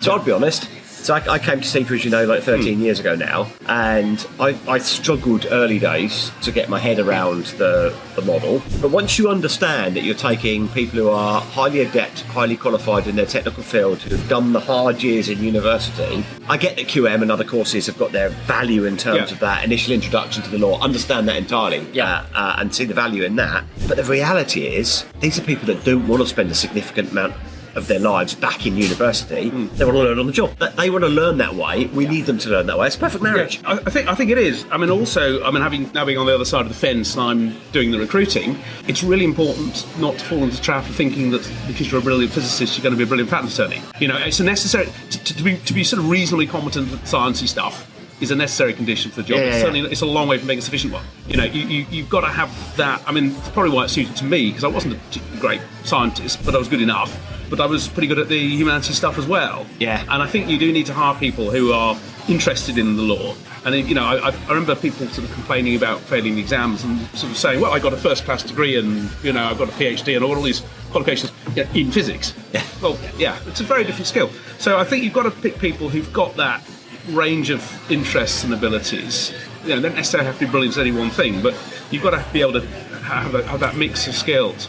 So I'll be honest. So I came to SEPA, as you know, like 13 years ago now, and I struggled early days to get my head around the model. But once you understand that you're taking people who are highly adept, highly qualified in their technical field, who've done the hard years in university, I get that QM and other courses have got their value in terms of that initial introduction to the law, understand that entirely, and see the value in that. But the reality is, these are people that don't want to spend a significant amount of their lives back in university. They want to learn on the job. They want to learn that way. We need them to learn that way. It's perfect marriage. I think it is. I mean, also, having now being on the other side of the fence and I'm doing the recruiting, it's really important not to fall into the trap of thinking that because you're a brilliant physicist, you're going to be a brilliant patent attorney. You know, it's a necessary to be sort of reasonably competent at sciencey stuff is a necessary condition for the job. Certainly, it's a long way from being a sufficient one. You know, you've got to have that. I mean, it's probably why it's suited to me, because I wasn't a particularly great scientist, but I was good enough. But I was pretty good at the humanities stuff as well. Yeah. And I think you do need to hire people who are interested in the law. And, you know, I remember people sort of complaining about failing the exams and sort of saying, well, I got a first-class degree and, you know, I've got a PhD and all these qualifications in physics. Yeah. Well, yeah, it's a very different skill. So I think you've got to pick people who've got that range of interests and abilities. You know, they don't necessarily have to be brilliant at any one thing, but you've got to be able to have that mix of skills.